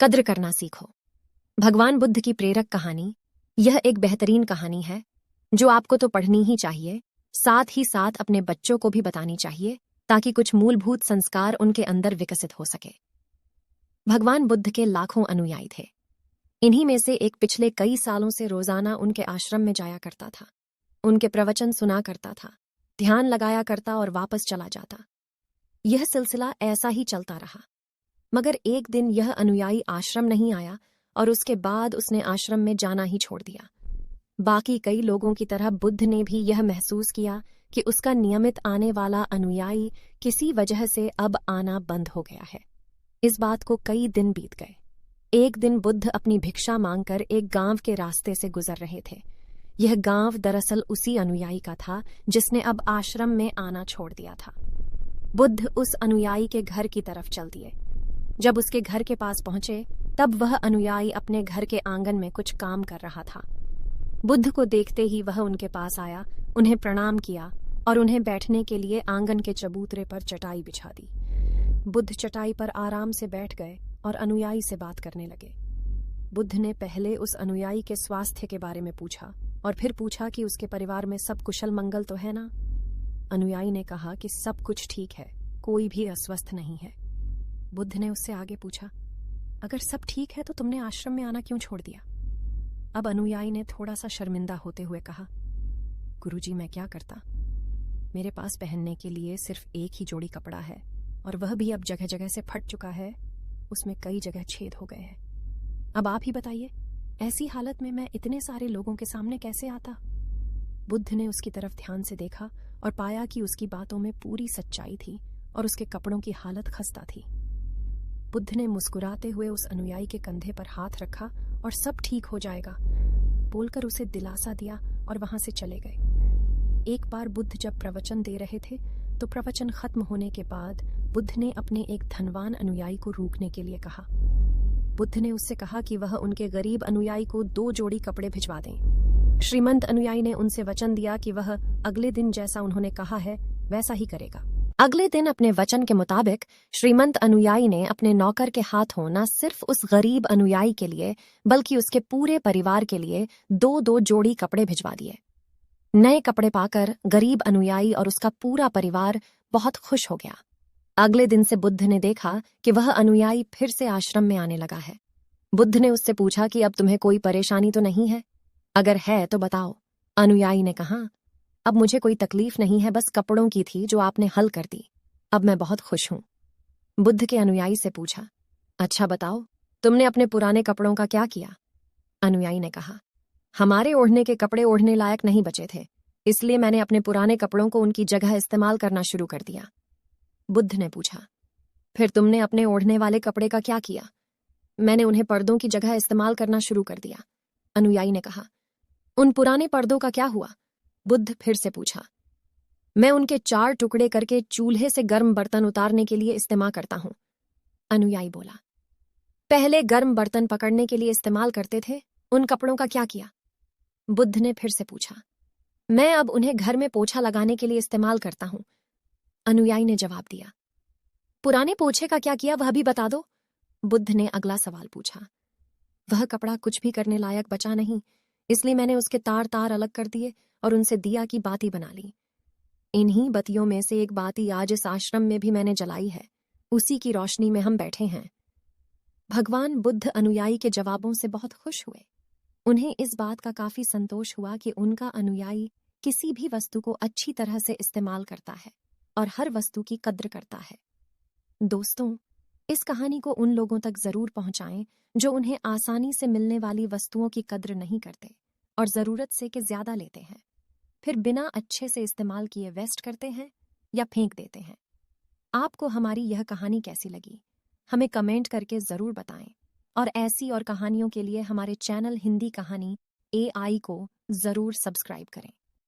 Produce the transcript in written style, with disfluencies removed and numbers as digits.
कद्र करना सीखो। भगवान बुद्ध की प्रेरक कहानी यह एक बेहतरीन कहानी है जो आपको तो पढ़नी ही चाहिए, साथ ही साथ अपने बच्चों को भी बतानी चाहिए ताकि कुछ मूलभूत संस्कार उनके अंदर विकसित हो सके। भगवान बुद्ध के लाखों अनुयायी थे। इन्हीं में से एक पिछले कई सालों से रोजाना उनके आश्रम में जाया करता था, उनके प्रवचन सुना करता था, ध्यान लगाया करता और वापस चला जाता। यह सिलसिला ऐसा ही चलता रहा। मगर एक दिन यह अनुयायी आश्रम नहीं आया और उसके बाद उसने आश्रम में जाना ही छोड़ दिया। बाकी कई लोगों की तरह बुद्ध ने भी यह महसूस किया कि उसका नियमित आने वाला अनुयायी किसी वजह से अब आना बंद हो गया है। इस बात को कई दिन बीत गए। एक दिन बुद्ध अपनी भिक्षा मांगकर एक गांव के रास्ते से गुजर रहे थे। यह गांव दरअसल उसी अनुयायी का था जिसने अब आश्रम में आना छोड़ दिया था। बुद्ध उस अनुयायी के घर की तरफ चल दिए। जब उसके घर के पास पहुंचे तब वह अनुयायी अपने घर के आंगन में कुछ काम कर रहा था। बुद्ध को देखते ही वह उनके पास आया, उन्हें प्रणाम किया और उन्हें बैठने के लिए आंगन के चबूतरे पर चटाई बिछा दी। बुद्ध चटाई पर आराम से बैठ गए और अनुयायी से बात करने लगे। बुद्ध ने पहले उस अनुयायी के स्वास्थ्य के बारे में पूछा और फिर पूछा कि उसके परिवार में सब कुशल मंगल तो है ना। अनुयायी ने कहा कि सब कुछ ठीक है, कोई भी अस्वस्थ नहीं है। बुद्ध ने उससे आगे पूछा, अगर सब ठीक है तो तुमने आश्रम में आना क्यों छोड़ दिया? अब अनुयायी ने थोड़ा सा शर्मिंदा होते हुए कहा, गुरुजी मैं क्या करता, मेरे पास पहनने के लिए सिर्फ एक ही जोड़ी कपड़ा है और वह भी अब जगह जगह से फट चुका है, उसमें कई जगह छेद हो गए हैं। अब आप ही बताइए, ऐसी हालत में मैं इतने सारे लोगों के सामने कैसे आता? बुद्ध ने उसकी तरफ ध्यान से देखा और पाया कि उसकी बातों में पूरी सच्चाई थी और उसके कपड़ों की हालत खस्ता थी। बुद्ध ने मुस्कुराते हुए उस अनुयायी के कंधे पर हाथ रखा और सब ठीक हो जाएगा बोलकर उसे दिलासा दिया और वहां से चले गए। एक बार बुद्ध जब प्रवचन दे रहे थे तो प्रवचन खत्म होने के बाद बुद्ध ने अपने एक धनवान अनुयायी को रोकने के लिए कहा। बुद्ध ने उससे कहा कि वह उनके गरीब अनुयायी को 2 जोड़ी कपड़े भिजवा दें। श्रीमंत अनुयायी ने उनसे वचन दिया कि वह अगले दिन जैसा उन्होंने कहा है वैसा ही करेगा। अगले दिन अपने वचन के मुताबिक श्रीमंत अनुयायी ने अपने नौकर के हाथों न सिर्फ उस गरीब अनुयायी के लिए बल्कि उसके पूरे परिवार के लिए 2-2 जोड़ी कपड़े भिजवा दिए। नए कपड़े पाकर गरीब अनुयायी और उसका पूरा परिवार बहुत खुश हो गया। अगले दिन से बुद्ध ने देखा कि वह अनुयायी फिर से आश्रम में आने लगा है। बुद्ध ने उससे पूछा कि अब तुम्हें कोई परेशानी तो नहीं है? अगर है तो बताओ। अनुयायी ने कहा, अब मुझे कोई तकलीफ नहीं है, बस कपड़ों की थी जो आपने हल कर दी। अब मैं बहुत खुश हूं। बुद्ध के अनुयायी से पूछा, अच्छा बताओ, तुमने अपने पुराने कपड़ों का क्या किया? अनुयायी ने कहा, हमारे ओढ़ने के कपड़े ओढ़ने लायक नहीं बचे थे, इसलिए मैंने अपने पुराने कपड़ों को उनकी जगह इस्तेमाल करना शुरू कर दिया। बुद्ध ने पूछा, फिर तुमने अपने ओढ़ने वाले कपड़े का क्या किया? मैंने उन्हें पर्दों की जगह इस्तेमाल करना शुरू कर दिया। अनुयायी ने कहा, उन पुराने पर्दों का क्या हुआ? बुद्ध फिर से पूछा, मैं उनके 4 टुकड़े करके चूल्हे से गर्म बर्तन उतारने के लिए इस्तेमाल करता हूं। अनुयायी बोला, पहले गर्म बर्तन पकड़ने के लिए इस्तेमाल करते थे, उन कपड़ों का क्या किया? बुद्ध ने फिर से पूछा, मैं अब उन्हें घर में पोछा लगाने के लिए इस्तेमाल करता हूं। अनुयायी ने जवाब दिया, पुराने पोछे का क्या किया वह भी बता दो। बुद्ध ने अगला सवाल पूछा, वह कपड़ा कुछ भी करने लायक बचा नहीं, इसलिए मैंने उसके तार तार अलग कर दिए और उनसे दिया की बाती बना ली। इन्हीं बत्तियों में से एक बाती आज इस आश्रम में भी मैंने जलाई है, उसी की रोशनी में हम बैठे हैं। भगवान बुद्ध अनुयायी के जवाबों से बहुत खुश हुए। उन्हें इस बात का काफी संतोष हुआ कि उनका अनुयायी किसी भी वस्तु को अच्छी तरह से इस्तेमाल करता है और हर वस्तु की कद्र करता है। दोस्तों, इस कहानी को उन लोगों तक जरूर पहुंचाएं जो उन्हें आसानी से मिलने वाली वस्तुओं की कद्र नहीं करते और जरूरत से के ज्यादा लेते हैं, फिर बिना अच्छे से इस्तेमाल किए वेस्ट करते हैं या फेंक देते हैं। आपको हमारी यह कहानी कैसी लगी? हमें कमेंट करके जरूर बताएं और ऐसी और कहानियों के लिए हमारे चैनल हिंदी कहानी AI को जरूर सब्सक्राइब करें।